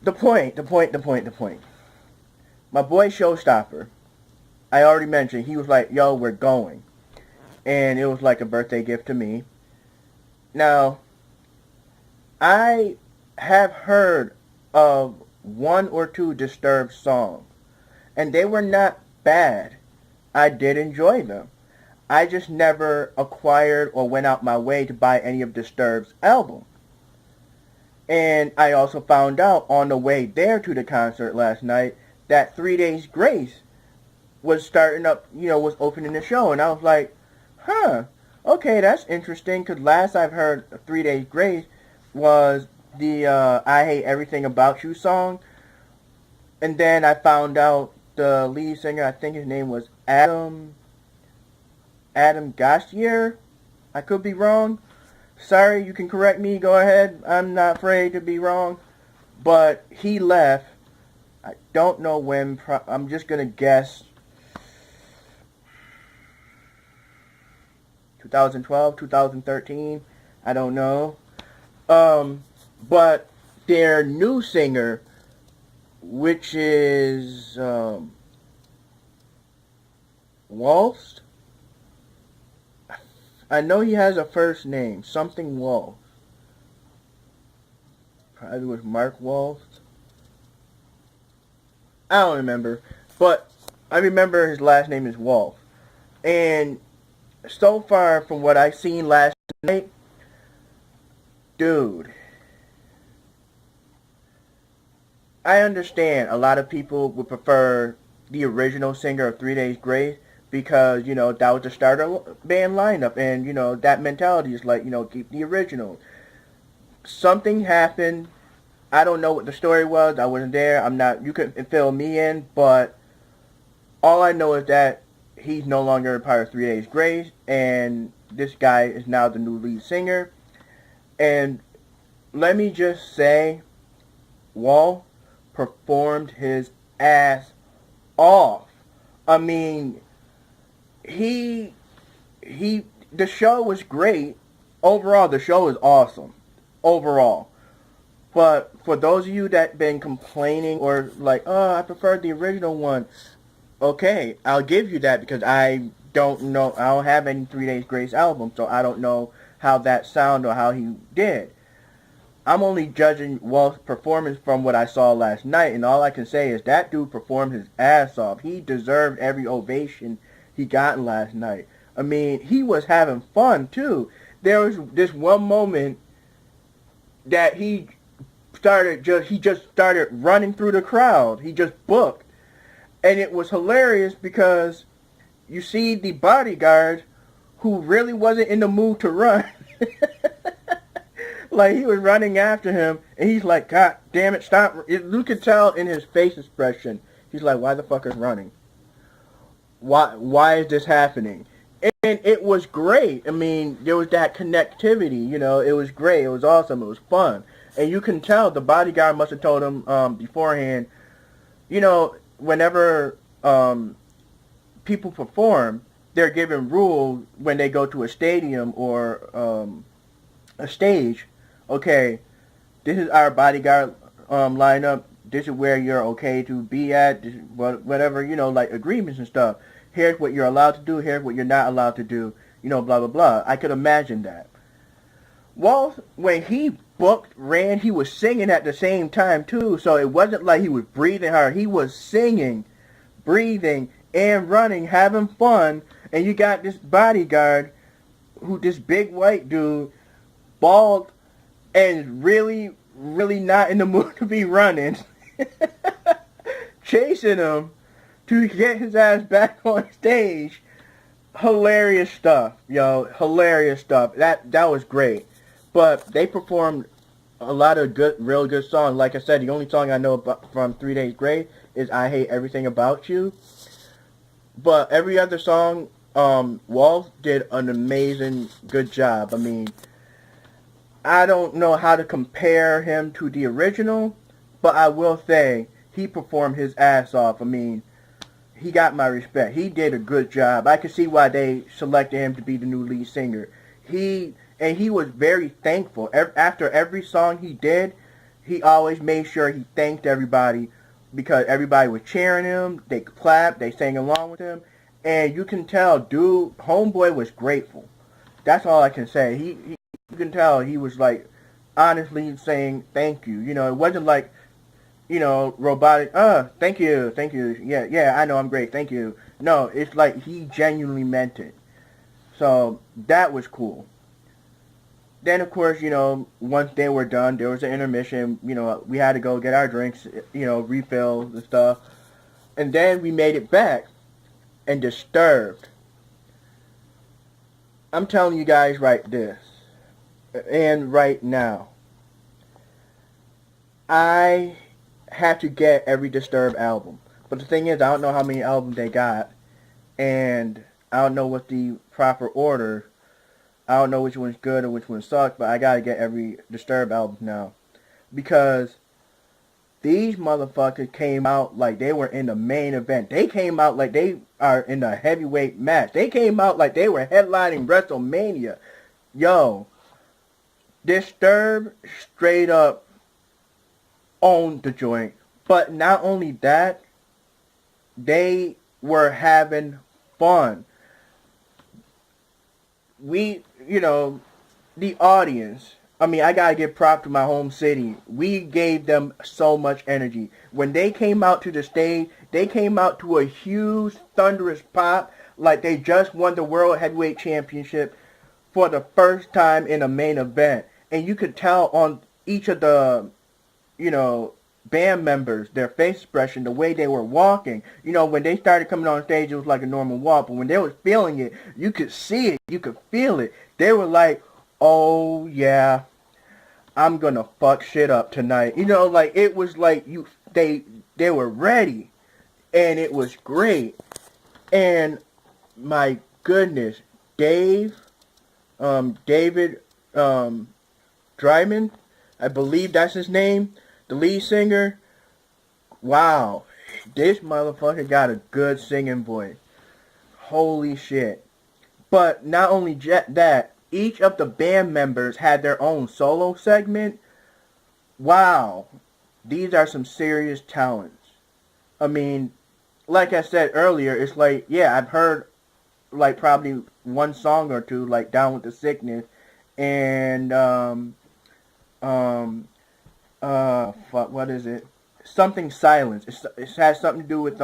The point. My boy Showstopper, I already mentioned, he was like, yo, we're going. And it was like a birthday gift to me. Now, I have heard of one or two Disturbed songs, and they were not bad. I did enjoy them. I just never acquired or went out my way to buy any of Disturbed's albums. And I also found out on the way there to the concert last night that 3 Days Grace was starting up, was opening the show. And I was like, huh, okay, that's interesting, because last I've heard 3 Days Grace was the I Hate Everything About You song. And then I found out the lead singer, I think his name was Adam Gastier. I could be wrong. Sorry, you can correct me, go ahead. I'm not afraid to be wrong. But he left. I don't know when. I'm just going to guess 2012, 2013. I don't know. But their new singer, which is Waltz. I know he has a first name, something Waltz. Probably was Mark Waltz. I don't remember, but I remember his last name is Waltz. And so far from what I've seen last night, dude, I understand a lot of people would prefer the original singer of 3 Days Grace because, that was the starter band lineup, and, that mentality is like, keep the original. Something happened. I don't know what the story was. I wasn't there. You couldn't fill me in, but all I know is that he's no longer a part of 3 Days Grace, and this guy is now the new lead singer. And let me just say, Wall performed his ass off. I mean, the show was great. Overall, the show is awesome. Overall. But for those of you that been complaining or like, oh, I prefer the original one, okay, I'll give you that because I don't know, I don't have any 3 Days Grace album, so I don't know how that sound or how he did. I'm only judging Walt's performance from what I saw last night, and all I can say is that dude performed his ass off. He deserved every ovation he got last night. I mean, he was having fun too. There was this one moment that he just started running through the crowd. He just booked. And it was hilarious because you see the bodyguard who really wasn't in the mood to run. Like, he was running after him, and he's like, God damn it, stop. You could tell in his face expression. He's like, why the fuck is running? Why is this happening? And it was great. I mean, there was that connectivity, it was great. It was awesome. It was fun. And you can tell the bodyguard must have told him beforehand, whenever people perform, they're given rules when they go to a stadium or a stage. Okay, this is our bodyguard lineup. This is where you're okay to be at. This is whatever, like agreements and stuff. Here's what you're allowed to do. Here's what you're not allowed to do. Blah, blah, blah. I could imagine that. Well, when he ran, he was singing at the same time, too. So it wasn't like he was breathing hard. He was singing, breathing, and running, having fun. And you got this bodyguard, this big white dude, bald, and really, really not in the mood to be running. Chasing him to get his ass back on stage. Hilarious stuff, yo. Hilarious stuff. That was great. But they performed a lot of real good songs. Like I said, the only song I know about from 3 Days Grace is I Hate Everything About You. But every other song, Walt did an amazing, good job. I mean, I don't know how to compare him to the original, but I will say he performed his ass off. I mean, he got my respect. He did a good job. I can see why they selected him to be the new lead singer. He was very thankful. After every song he did, he always made sure he thanked everybody because everybody was cheering him. They clapped, they sang along with him, and you can tell, dude, homeboy was grateful. That's all I can say. You can tell he was like honestly saying thank you. You know, it wasn't like, you know, robotic. Thank you. Yeah, yeah, I know I'm great. Thank you. No, it's like he genuinely meant it. So that was cool. Then, of course, you know, once they were done, there was an intermission. You know, we had to go get our drinks, you know, refill the stuff. And then we made it back. And Disturbed. I'm telling you guys right this. And right now. I have to get every Disturbed album. But the thing is, I don't know how many albums they got. And I don't know what the proper order. I don't know which one's good or which one sucks, but I gotta get every Disturbed album now. Because these motherfuckers came out like they were in the main event. They came out like they are in the heavyweight match. They came out like they were headlining WrestleMania. Yo, Disturbed straight up owned the joint. But not only that, they were having fun. We, you know, the audience, I mean, I gotta give props to my home city. We gave them so much energy. When they came out to the stage, they came out to a huge, thunderous pop, like they just won the World Heavyweight Championship for the first time in a main event. And you could tell on each of the, you know, band members, their face expression, the way they were walking. You know, when they started coming on stage, it was like a normal walk. But when they was feeling it, you could see it. You could feel it. They were like, oh, yeah, I'm going to fuck shit up tonight. You know, like, it was like they were ready. And it was great. And my goodness, David Dryman, I believe that's his name, the lead singer. Wow, this motherfucker got a good singing voice. Holy shit. But not only that, each of the band members had their own solo segment. Wow, these are some serious talents. I mean, like I said earlier, it's like, yeah, I've heard like probably one song or two, like Down with the Sickness, and what is it? Something Silence. It has something to do with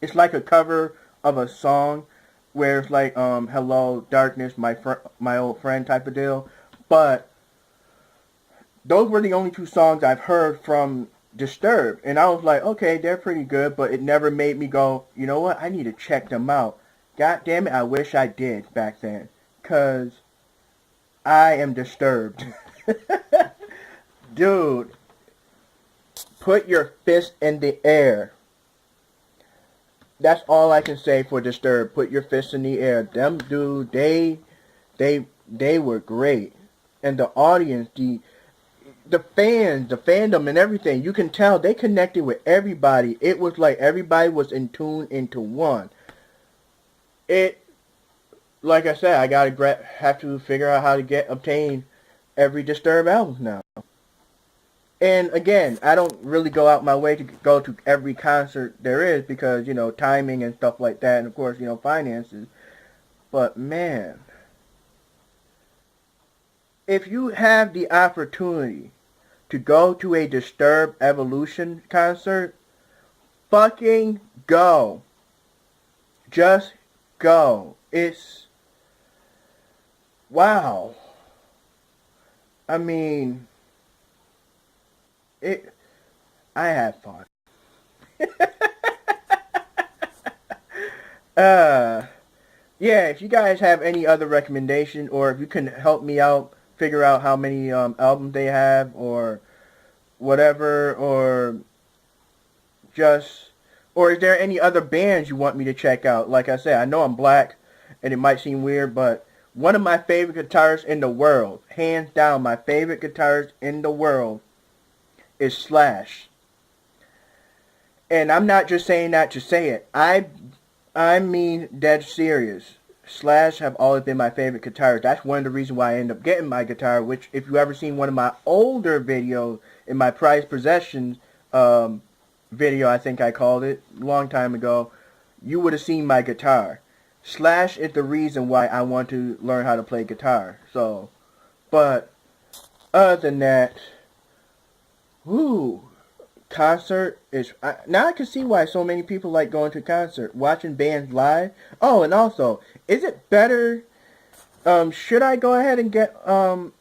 it's like a cover of a song where it's like Hello Darkness, my old friend type of deal. But those were the only two songs I've heard from Disturbed, and I was like, okay, they're pretty good, but it never made me go, you know what? I need to check them out. God damn it, I wish I did back then, 'cause I am disturbed. Dude, put your fist in the air. That's all I can say for Disturbed. Put your fist in the air. Them dude, they were great. And the audience, the fans, the fandom and everything, you can tell they connected with everybody. It was like everybody was in tune into one. Like I said, I gotta have to figure out how to obtain every Disturbed album now. And again, I don't really go out my way to go to every concert there is because, you know, timing and stuff like that, and of course, you know, finances. But man, if you have the opportunity to go to a Disturbed Evolution concert, fucking go. Just go. It's wow. I mean, I had fun. Yeah, if you guys have any other recommendation, or if you can help me out, figure out how many albums they have, or whatever, or is there any other bands you want me to check out? Like I said, I know I'm black, and it might seem weird, but one of my favorite guitarists in the world, hands down, my favorite guitarist in the world, is Slash. And I'm not just saying that to say it. I mean dead serious. Slash have always been my favorite guitarist. That's one of the reasons why I ended up getting my guitar, which if you ever seen one of my older videos in my prized possessions video, I think I called it, a long time ago, you would have seen my guitar. Slash is the reason why I want to learn how to play guitar. So, but other than that, whoo, concert is now I can see why so many people like going to concert, watching bands live. Oh, and also, is it better? Should I go ahead and get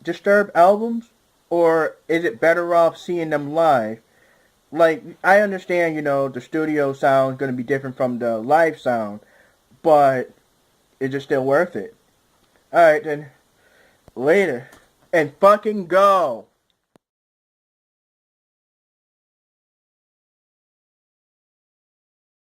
Disturbed albums, or is it better off seeing them live? Like, I understand, the studio sound is going to be different from the live sound, but is it still worth it? Alright then, later. And fucking go!